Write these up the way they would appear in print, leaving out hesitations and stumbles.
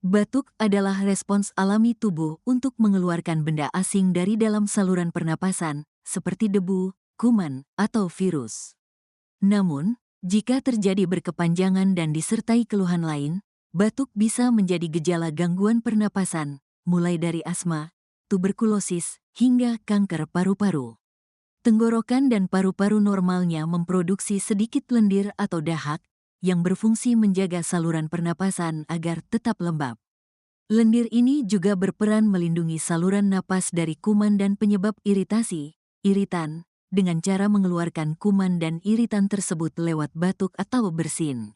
Batuk adalah respons alami tubuh untuk mengeluarkan benda asing dari dalam saluran pernapasan, seperti debu, kuman, atau virus. Namun, jika terjadi berkepanjangan dan disertai keluhan lain, batuk bisa menjadi gejala gangguan pernapasan, mulai dari asma, tuberkulosis, hingga kanker paru-paru. Tenggorokan dan paru-paru normalnya memproduksi sedikit lendir atau dahak yang berfungsi menjaga saluran pernapasan agar tetap lembab. Lendir ini juga berperan melindungi saluran napas dari kuman dan penyebab iritasi, iritan, dengan cara mengeluarkan kuman dan iritan tersebut lewat batuk atau bersin.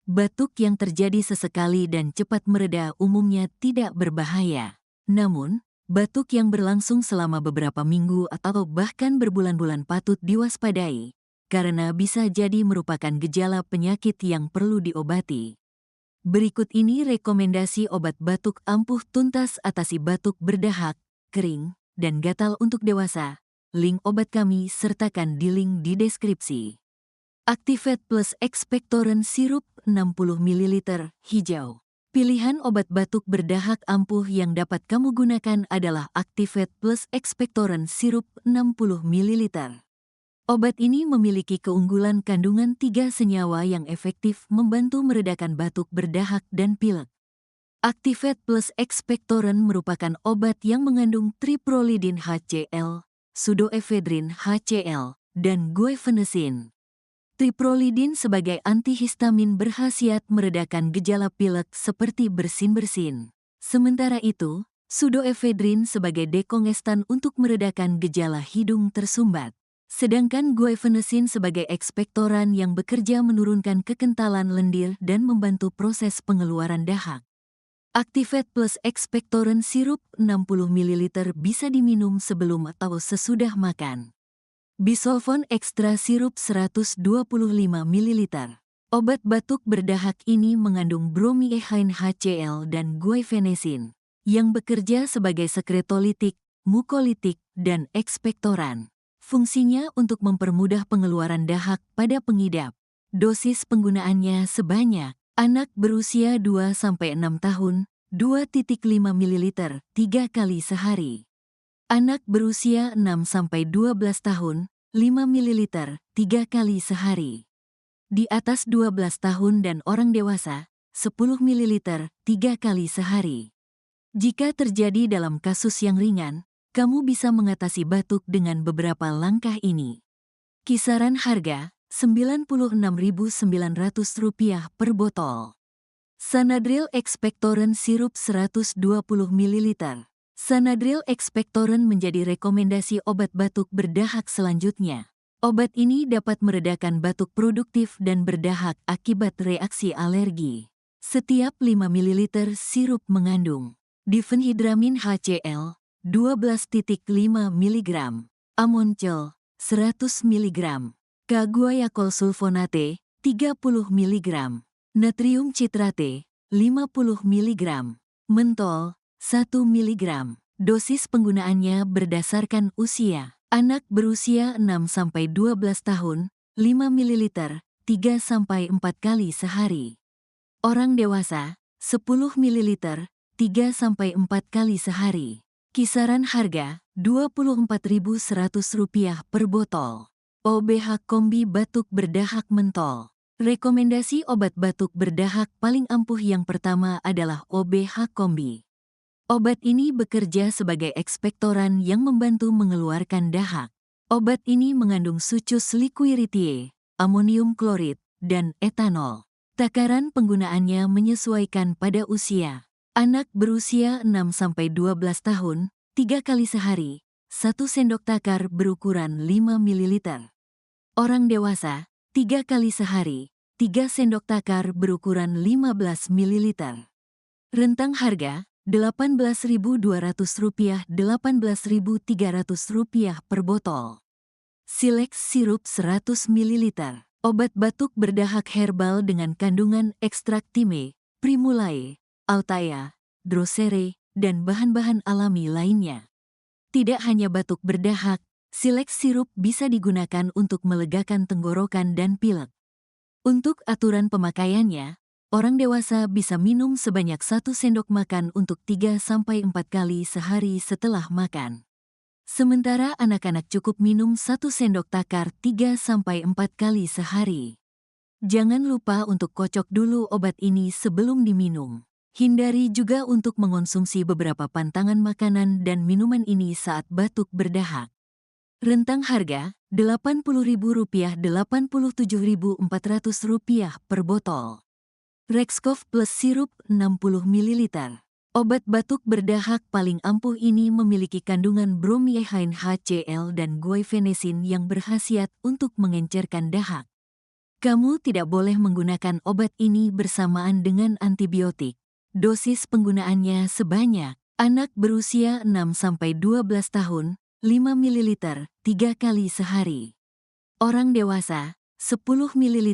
Batuk yang terjadi sesekali dan cepat mereda umumnya tidak berbahaya. Namun, batuk yang berlangsung selama beberapa minggu atau bahkan berbulan-bulan patut diwaspadai, karena bisa jadi merupakan gejala penyakit yang perlu diobati. Berikut ini rekomendasi obat batuk ampuh tuntas atasi batuk berdahak, kering, dan gatal untuk dewasa. Link obat kami sertakan di link di deskripsi. Activate Plus Expectorant Sirup 60 ml hijau. Pilihan obat batuk berdahak ampuh yang dapat kamu gunakan adalah Activate Plus Expectorant Sirup 60 ml. Obat ini memiliki keunggulan kandungan 3 senyawa yang efektif membantu meredakan batuk berdahak dan pilek. Activate Plus Expectorant merupakan obat yang mengandung triprolidin HCl, pseudoephedrine HCl, dan guaifenesin. Triprolidin sebagai antihistamin berkhasiat meredakan gejala pilek seperti bersin-bersin. Sementara itu, pseudoephedrine sebagai dekongestan untuk meredakan gejala hidung tersumbat. Sedangkan guaifenesin sebagai ekspektoran yang bekerja menurunkan kekentalan lendir dan membantu proses pengeluaran dahak. Activate Plus Expectorant Sirup 60 ml bisa diminum sebelum atau sesudah makan. Bisolvon Extra Sirup 125 ml. Obat batuk berdahak ini mengandung bromiehain HCl dan guaifenesin, yang bekerja sebagai sekretolitik, mukolitik, dan ekspektoran. Fungsinya untuk mempermudah pengeluaran dahak pada pengidap. Dosis penggunaannya sebanyak anak berusia 2-6 tahun, 2,5 ml 3 kali sehari. Anak berusia 6-12 tahun, 5 ml 3 kali sehari. Di atas 12 tahun dan orang dewasa, 10 ml 3 kali sehari. Jika terjadi dalam kasus yang ringan, kamu bisa mengatasi batuk dengan beberapa langkah ini. Kisaran harga Rp96.900 per botol. Sanadril Expectorant Sirup 120 ml. Sanadril Expectorant menjadi rekomendasi obat batuk berdahak selanjutnya. Obat ini dapat meredakan batuk produktif dan berdahak akibat reaksi alergi. Setiap 5 ml sirup mengandung difenhidramin HCl 12,5 mg, amoncel 100 mg, K-guaiacol sulfonate 30 mg, natrium citrate 50 mg, mentol 1 mg. Dosis penggunaannya berdasarkan usia. Anak berusia 6-12 tahun, 5 ml 3-4 kali sehari. Orang dewasa, 10 ml 3-4 kali sehari. Kisaran harga Rp24.100 per botol. OBH Kombi Batuk Berdahak Mentol. Rekomendasi obat batuk berdahak paling ampuh yang pertama adalah OBH Kombi. Obat ini bekerja sebagai ekspektoran yang membantu mengeluarkan dahak. Obat ini mengandung Succus liquiritiae, amonium klorid, dan etanol. Takaran penggunaannya menyesuaikan pada usia. Anak berusia 6-12 tahun, 3 kali sehari, 1 sendok takar berukuran 5 ml. Orang dewasa, 3 kali sehari, 3 sendok takar berukuran 15 ml. Rentang harga Rp18.200 Rp18.300 per botol. Silex Sirup 100 ml. Obat batuk berdahak herbal dengan kandungan ekstrak time, primulae, altaya, drosere, dan bahan-bahan alami lainnya. Tidak hanya batuk berdahak, Silex Sirup bisa digunakan untuk melegakan tenggorokan dan pilek. Untuk aturan pemakaiannya, Orang dewasa bisa minum sebanyak 1 sendok makan untuk 3-4 kali sehari setelah makan. Sementara anak-anak cukup minum 1 sendok takar 3-4 kali sehari. Jangan lupa untuk kocok dulu obat ini sebelum diminum. Hindari juga untuk mengonsumsi beberapa pantangan makanan dan minuman ini saat batuk berdahak. Rentang harga Rp80.000 Rp87.400 per botol. Rexcoff Plus Sirup 60 ml. Obat batuk berdahak paling ampuh ini memiliki kandungan bromycin HCl dan guaifenesin yang berkhasiat untuk mengencerkan dahak. Kamu tidak boleh menggunakan obat ini bersamaan dengan antibiotik. Dosis penggunaannya sebanyak anak berusia 6-12 tahun, 5 ml 3 kali sehari. Orang dewasa, 10 ml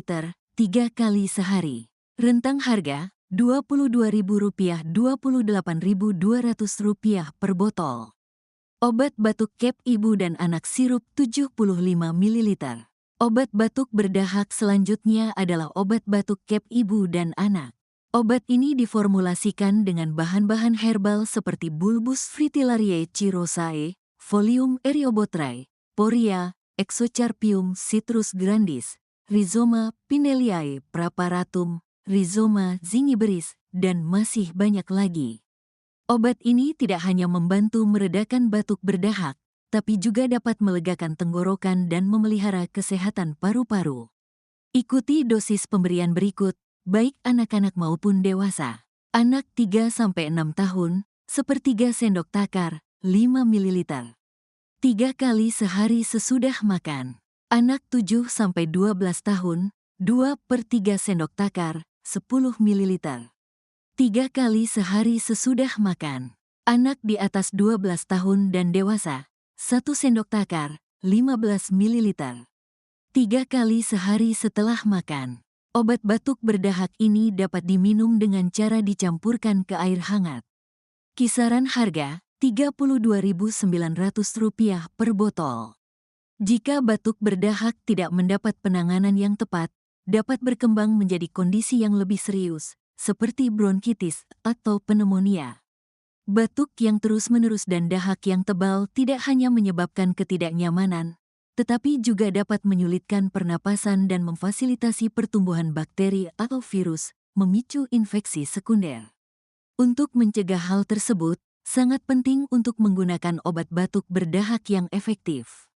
3 kali sehari. Rentang harga Rp22.000 Rp28.200 per botol. Obat batuk Kep Ibu dan Anak Sirup 75 ml. Obat batuk berdahak selanjutnya adalah obat batuk Kep Ibu dan Anak. Obat ini diformulasikan dengan bahan-bahan herbal seperti Bulbus fritillariae chirosae, Folium eriobotrae, Poria, Exocarpium citrus grandis, Rhizoma pinelliae preparatum, Rhizoma zingiberis, dan masih banyak lagi. Obat ini tidak hanya membantu meredakan batuk berdahak, tapi juga dapat melegakan tenggorokan dan memelihara kesehatan paru-paru. Ikuti dosis pemberian berikut, baik anak-anak maupun dewasa. Anak 3-6 tahun, 1/3 sendok takar, 5 ml. 3 kali sehari sesudah makan. Anak 7-12 tahun, 2/3 sendok takar, 10 ml. 3 kali sehari sesudah makan. Anak di atas 12 tahun dan dewasa, 1 sendok takar, 15 ml. 3 kali sehari setelah makan. Obat batuk berdahak ini dapat diminum dengan cara dicampurkan ke air hangat. Kisaran harga Rp32.900 per botol. Jika batuk berdahak tidak mendapat penanganan yang tepat, dapat berkembang menjadi kondisi yang lebih serius, seperti bronkitis atau pneumonia. Batuk yang terus-menerus dan dahak yang tebal tidak hanya menyebabkan ketidaknyamanan, tetapi juga dapat menyulitkan pernapasan dan memfasilitasi pertumbuhan bakteri atau virus, memicu infeksi sekunder. Untuk mencegah hal tersebut, sangat penting untuk menggunakan obat batuk berdahak yang efektif.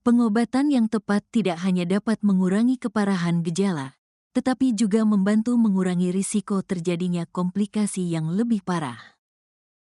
Pengobatan yang tepat tidak hanya dapat mengurangi keparahan gejala, tetapi juga membantu mengurangi risiko terjadinya komplikasi yang lebih parah.